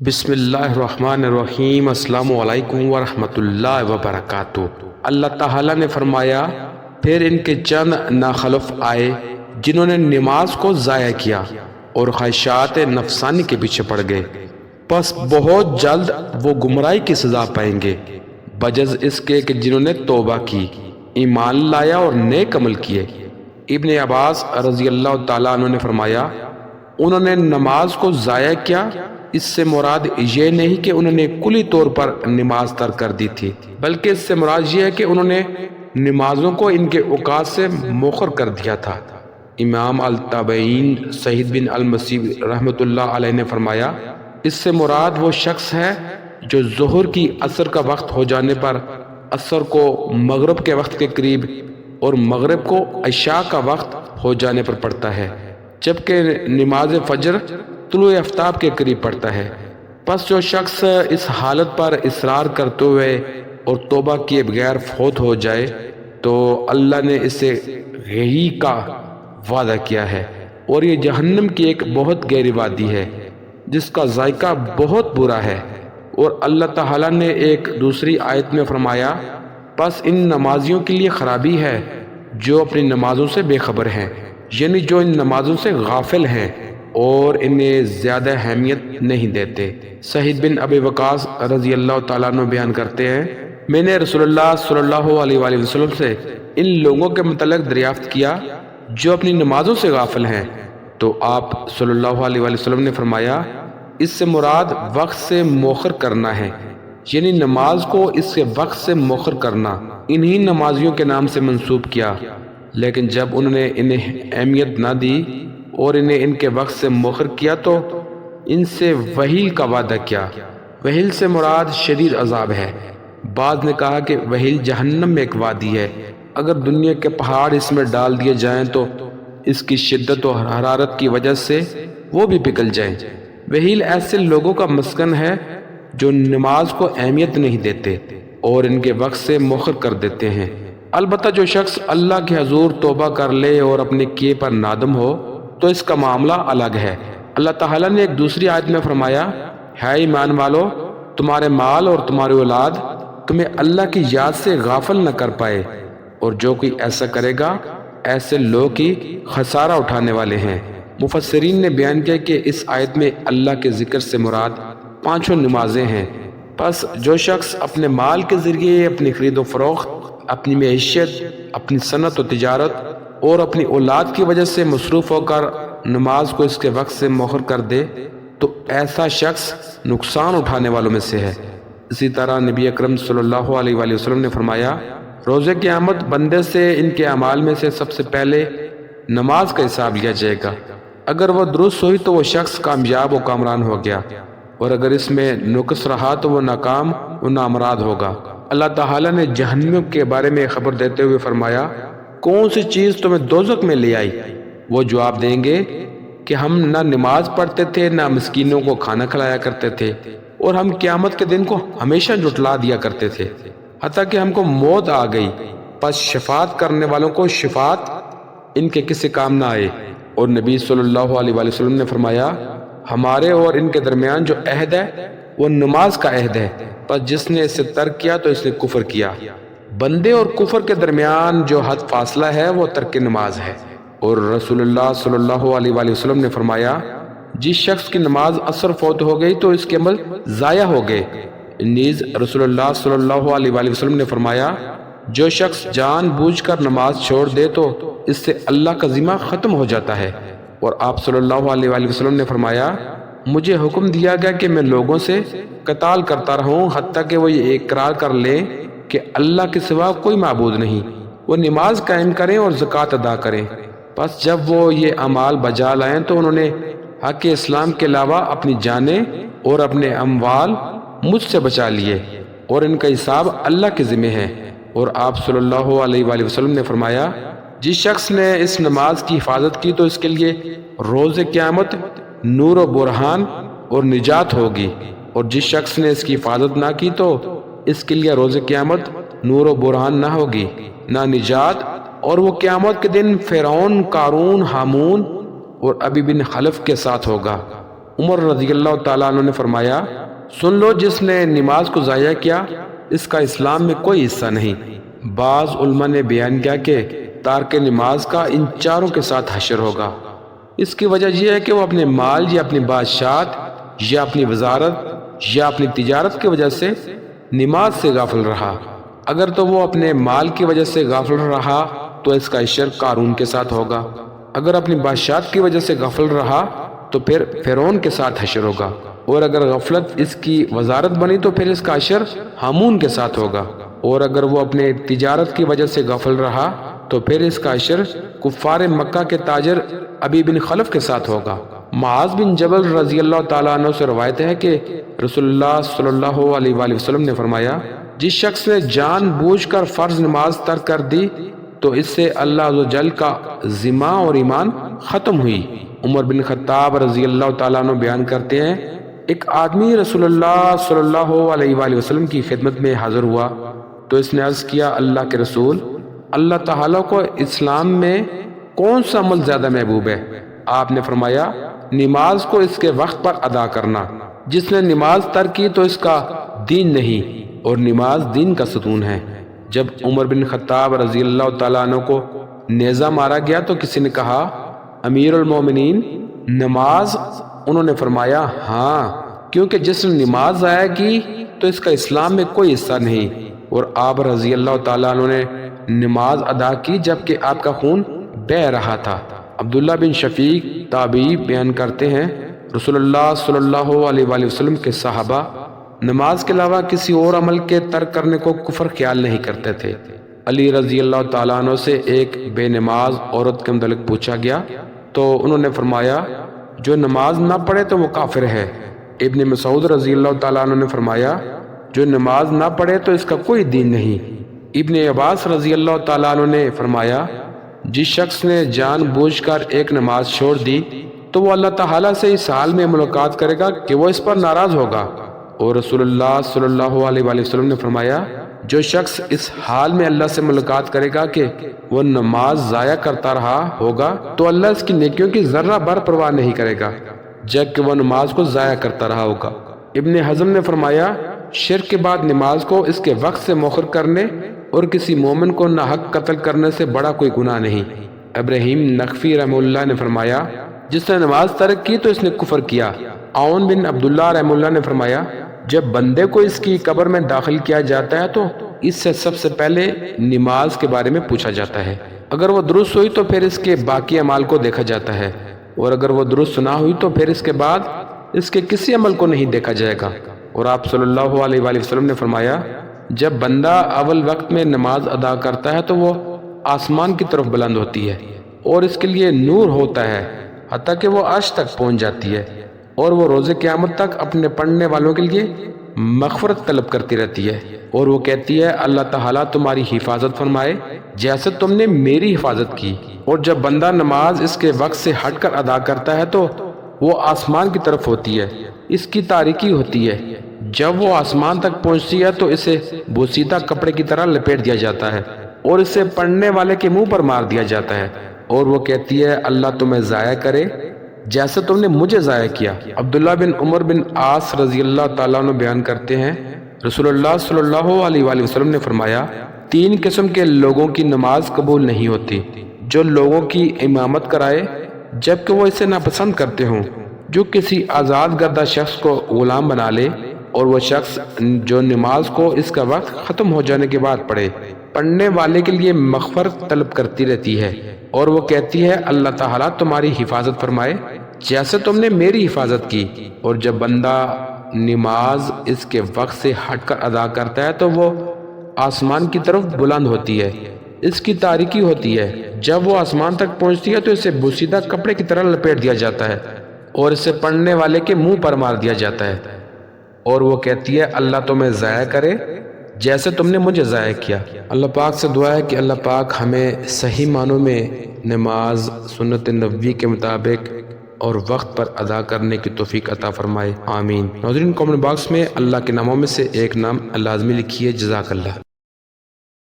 بسم اللہ الرحمن الرحیم۔ السلام علیکم ورحمۃ اللہ وبرکاتہ۔ اللہ تعالیٰ نے فرمایا، پھر ان کے چند ناخلف آئے جنہوں نے نماز کو ضائع کیا اور خواہشات نفسانی کے پیچھے پڑ گئے، پس بہت جلد وہ گمراہی کی سزا پائیں گے، بجز اس کے کہ جنہوں نے توبہ کی، ایمان لایا اور نیک عمل کیے۔ ابن عباس رضی اللہ تعالیٰ عنہ نے فرمایا، انہوں نے نماز کو ضائع کیا، اس سے مراد یہ نہیں کہ انہوں نے کلی طور پر نماز ترک کر دی تھی، بلکہ اس سے مراد یہ ہے کہ انہوں نے نمازوں کو ان کے اوقات سے مؤخر کر دیا تھا۔ امام التابعین سعید بن المسیب رحمۃ اللہ علیہ نے فرمایا، اس سے مراد وہ شخص ہے جو ظہر کی عصر کا وقت ہو جانے پر عصر کو مغرب کے وقت کے قریب اور مغرب کو عشاء کا وقت ہو جانے پر پڑھتا ہے، جبکہ نماز فجر طلوع آفتاب کے قریب پڑھتا ہے۔ پس جو شخص اس حالت پر اصرار کرتے ہوئے اور توبہ کیے بغیر فوت ہو جائے تو اللہ نے اسے یہی کا وعدہ کیا ہے، اور یہ جہنم کی ایک بہت گہری وادی ہے جس کا ذائقہ بہت برا ہے۔ اور اللہ تعالیٰ نے ایک دوسری آیت میں فرمایا، پس ان نمازیوں کے لیے خرابی ہے جو اپنی نمازوں سے بے خبر ہیں، یعنی جو ان نمازوں سے غافل ہیں اور انہیں زیادہ اہمیت نہیں دیتے۔ سعید بن ابی وقاص رضی اللہ تعالیٰ عنہ بیان کرتے ہیں، میں نے رسول اللہ صلی اللہ علیہ وآلہ وسلم سے ان لوگوں کے متعلق دریافت کیا جو اپنی نمازوں سے غافل ہیں، تو آپ صلی اللہ علیہ وآلہ وسلم نے فرمایا، اس سے مراد وقت سے مؤخر کرنا ہے، یعنی نماز کو اس کے وقت سے مؤخر کرنا۔ انہی نمازیوں کے نام سے منسوب کیا، لیکن جب انہوں نے انہیں اہمیت نہ دی اور انہیں ان کے وقت سے مؤخر کیا تو ان سے وہیل کا وعدہ کیا۔ وہیل سے مراد شدید عذاب ہے۔ بعض نے کہا کہ وہیل جہنم میں ایک وادی ہے، اگر دنیا کے پہاڑ اس میں ڈال دیے جائیں تو اس کی شدت و حرارت کی وجہ سے وہ بھی پگھل جائیں۔ وہیل ایسے لوگوں کا مسکن ہے جو نماز کو اہمیت نہیں دیتے اور ان کے وقت سے مؤخر کر دیتے ہیں۔ البتہ جو شخص اللہ کے حضور توبہ کر لے اور اپنے کیے پر نادم ہو تو اس کا معاملہ الگ ہے۔ اللہ تعالیٰ نے ایک دوسری آیت میں فرمایا، ہے ایمان والو، تمہارے مال اور تمہاری اولاد تمہیں اللہ کی یاد سے غافل نہ کر پائے، اور جو کوئی ایسا کرے گا ایسے لوگ ہی خسارہ اٹھانے والے ہیں۔ مفسرین نے بیان کیا کہ اس آیت میں اللہ کے ذکر سے مراد 5 نمازیں ہیں۔ پس جو شخص اپنے مال کے ذریعے اپنی خرید و فروخت، اپنی معیشت، اپنی صنعت و تجارت اور اپنی اولاد کی وجہ سے مصروف ہو کر نماز کو اس کے وقت سے مؤخر کر دے تو ایسا شخص نقصان اٹھانے والوں میں سے ہے۔ اسی طرح نبی اکرم صلی اللہ علیہ وآلہ وسلم نے فرمایا، روز قیامت بندے سے ان کے اعمال میں سے سب سے پہلے نماز کا حساب لیا جائے گا۔ اگر وہ درست ہوئی تو وہ شخص کامیاب و کامران ہو گیا، اور اگر اس میں نقص رہا تو وہ ناکام و نامراد ہوگا۔ اللہ تعالیٰ نے جہنم کے بارے میں خبر دیتے ہوئے فرمایا، کون سی چیز تمہیں دوزخ میں لے آئی؟ وہ جواب دیں گے کہ ہم نہ نماز پڑھتے تھے، نہ مسکینوں کو کھانا کھلایا کرتے تھے، اور ہم قیامت کے دن کو ہمیشہ جھٹلا دیا کرتے تھے، حتیٰ کہ ہم کو موت آ گئی۔ پس شفاعت کرنے والوں کو شفاعت ان کے کسی کام نہ آئے۔ اور نبی صلی اللہ علیہ وآلہ وسلم نے فرمایا، ہمارے اور ان کے درمیان جو عہد ہے وہ نماز کا عہد ہے، پس جس نے اسے ترک کیا تو اس نے کفر کیا۔ بندے اور کفر کے درمیان جو حد فاصلہ ہے وہ ترک نماز ہے۔ اور رسول اللہ صلی اللہ علیہ وآلہ وسلم نے فرمایا، جس شخص کی نماز عصر فوت ہو گئی تو اس کے عمل ضائع ہو گئے۔ نیز رسول اللہ صلی اللہ علیہ وآلہ وسلم نے فرمایا، جو شخص جان بوجھ کر نماز چھوڑ دے تو اس سے اللہ کا ذمہ ختم ہو جاتا ہے۔ اور آپ صلی اللہ علیہ وآلہ وسلم نے فرمایا، مجھے حکم دیا گیا کہ میں لوگوں سے قتال کرتا رہوں حتیٰ کہ وہ یہ اقرار کر لیں کہ اللہ کے سوا کوئی معبود نہیں، وہ نماز قائم کریں اور زکوٰۃ ادا کریں۔ پس جب وہ یہ اعمال بجا لائیں تو انہوں نے حق اسلام کے علاوہ اپنی جانیں اور اپنے اموال مجھ سے بچا لیے، اور ان کا حساب اللہ کے ذمہ ہے۔ اور آپ صلی اللہ علیہ وآلہ وسلم نے فرمایا، جس شخص نے اس نماز کی حفاظت کی تو اس کے لیے روز قیامت نور و برہان اور نجات ہوگی، اور جس شخص نے اس کی حفاظت نہ کی تو اس کے لیے روز قیامت نور و برہان نہ ہوگی، نہ نجات، اور وہ قیامت کے دن فرعون، قارون، ہامون اور ابی بن خلف کے ساتھ ہوگا۔ عمر رضی اللہ تعالیٰ عنہ نے فرمایا سن لو جس نے نماز کو ضائع کیا اس کا اسلام میں کوئی حصہ نہیں۔ بعض علماء نے بیان کیا کہ تارک نماز کا ان چاروں کے ساتھ حشر ہوگا۔ اس کی وجہ یہ ہے کہ وہ اپنے مال یا اپنی بادشاہت یا اپنی وزارت یا اپنی تجارت کی وجہ سے نماز سے غافل رہا۔ اگر تو وہ اپنے مال کی وجہ سے غافل رہا تو اس کا حشر قارون کے ساتھ ہوگا۔ اگر اپنی بادشاہت کی وجہ سے غافل رہا تو پھر فرعون کے ساتھ حشر ہوگا، اور اگر غفلت اس کی وزارت بنی تو پھر اس کا حشر ہامون کے ساتھ ہوگا، اور اگر وہ اپنے تجارت کی وجہ سے غافل رہا تو پھر اس کا حشر کفار مکہ کے تاجر ابی بن خلف کے ساتھ ہوگا۔ معاذ بن جبل رضی اللہ تعالیٰ عنہ سے روایت ہے کہ رسول اللہ صلی اللہ علیہ وآلہ وسلم نے فرمایا جس شخص نے جان بوجھ کر فرض نماز ترک کر دی تو اس سے اللہ عز و جل کا ذمہ اور ایمان ختم ہوئی۔ عمر بن خطاب رضی اللہ تعالیٰ عنہ بیان کرتے ہیں ایک آدمی رسول اللہ صلی اللہ علیہ وآلہ وسلم کی خدمت میں حاضر ہوا تو اس نے عرض کیا اللہ کے رسول، اللہ تعالیٰ کو اسلام میں کون سا عمل زیادہ محبوب ہے؟ آپ نے فرمایا نماز کو اس کے وقت پر ادا کرنا۔ جس نے نماز ترک کی تو اس کا دین نہیں، اور نماز دین کا ستون ہے۔ جب عمر بن خطاب رضی اللہ تعالیٰ عنہ کو نیزہ مارا گیا تو کسی نے کہا امیر المومنین نماز؟ انہوں نے فرمایا ہاں، کیونکہ جس نے نماز ضائع کی تو اس کا اسلام میں کوئی حصہ نہیں۔ اور آپ رضی اللہ تعالیٰ عنہ نے نماز ادا کی جبکہ آپ کا خون بہہ رہا تھا۔ عبداللہ بن شفیق تابعی بیان کرتے ہیں رسول اللہ صلی اللہ علیہ وآلہ وسلم کے صحابہ نماز کے علاوہ کسی اور عمل کے ترک کرنے کو کفر خیال نہیں کرتے تھے۔ علی رضی اللہ تعالیٰ عنہ سے ایک بے نماز عورت کے متعلق پوچھا گیا تو انہوں نے فرمایا جو نماز نہ پڑھے تو وہ کافر ہے۔ ابن مسعود رضی اللہ تعالیٰ عنہ نے فرمایا جو نماز نہ پڑھے تو اس کا کوئی دین نہیں۔ ابن عباس رضی اللہ تعالیٰ عنہ نے فرمایا جس شخص نے جان بوجھ کر ایک نماز چھوڑ دی تو وہ اللہ تعالیٰ سے اس حال میں ملاقات کرے گا کہ وہ اس پر ناراض ہوگا، اور رسول اللہ صلی اللہ علیہ وآلہ وسلم نے فرمایا جو شخص اس حال میں اللہ سے ملاقات کرے گا کہ وہ نماز ضائع کرتا رہا ہوگا تو اللہ اس کی نیکیوں کی ذرہ بھر پرواہ نہیں کرے گا جبکہ وہ نماز کو ضائع کرتا رہا ہوگا۔ ابن حزم نے فرمایا شرک کے بعد نماز کو اس کے وقت سے مؤخر کرنے اور کسی مومن کو ناحق قتل کرنے سے بڑا کوئی گناہ نہیں۔ ابراہیم نخفی رحمہ اللہ نے فرمایا جس نے نماز ترک کی تو اس نے کفر کیا۔ عون بن عبداللہ رحمہ اللہ نے فرمایا جب بندے کو اس کی قبر میں داخل کیا جاتا ہے تو اس سے سب سے پہلے نماز کے بارے میں پوچھا جاتا ہے، اگر وہ درست ہوئی تو پھر اس کے باقی اعمال کو دیکھا جاتا ہے، اور اگر وہ درست نہ ہوئی تو پھر اس کے بعد اس کے کسی عمل کو نہیں دیکھا جائے گا۔ اور آپ صلی اللہ علیہ وآلہ وسلم نے فرمایا جب بندہ اول وقت میں نماز ادا کرتا ہے تو وہ آسمان کی طرف بلند ہوتی ہے اور اس کے لیے نور ہوتا ہے حتیٰ کہ وہ عرش تک پہنچ جاتی ہے، اور وہ روز قیامت تک اپنے پڑھنے والوں کے لیے مغفرت طلب کرتی رہتی ہے، اور وہ کہتی ہے اللہ تعالیٰ تمہاری حفاظت فرمائے جیسے تم نے میری حفاظت کی۔ اور جب بندہ نماز اس کے وقت سے ہٹ کر ادا کرتا ہے تو وہ آسمان کی طرف ہوتی ہے، اس کی تاریکی ہوتی ہے، جب وہ آسمان تک پہنچتی ہے تو اسے بوسیدہ کپڑے کی طرح لپیٹ دیا جاتا ہے اور اسے پڑھنے والے کے منہ پر مار دیا جاتا ہے، اور وہ کہتی ہے اللہ تمہیں ضائع کرے جیسے تم نے مجھے ضائع کیا۔ عبداللہ بن عمر بن عاص رضی اللہ تعالیٰ عنہ بیان کرتے ہیں رسول اللہ صلی اللہ علیہ وآلہ وسلم نے فرمایا تین قسم کے لوگوں کی نماز قبول نہیں ہوتی، جو لوگوں کی امامت کرائے جبکہ وہ اسے ناپسند کرتے ہوں، جو کسی آزاد کردہ شخص کو غلام بنا لے، اور وہ شخص جو نماز کو اس کا وقت ختم ہو جانے کے بعد پڑھے، پڑھنے والے کے لیے مغفرت طلب کرتی رہتی ہے، اور وہ کہتی ہے اللہ تعالیٰ تمہاری حفاظت فرمائے جیسے تم نے میری حفاظت کی۔ اور جب بندہ نماز اس کے وقت سے ہٹ کر ادا کرتا ہے تو وہ آسمان کی طرف بلند ہوتی ہے، اس کی تاریکی ہوتی ہے، جب وہ آسمان تک پہنچتی ہے تو اسے بوسیدہ کپڑے کی طرح لپیٹ دیا جاتا ہے اور اسے پڑھنے والے کے منہ پر مار دیا جاتا ہے، اور وہ کہتی ہے اللہ تمہیں ضائع کرے جیسے تم نے مجھے ضائع کیا۔ اللہ پاک سے دعا ہے کہ اللہ پاک ہمیں صحیح معنوں میں نماز سنت نبوی کے مطابق اور وقت پر ادا کرنے کی توفیق عطا فرمائے، آمین۔ ناظرین، کامنٹ باکس میں اللہ کے ناموں میں سے ایک نام لازمی لکھیے۔ جزاک اللہ۔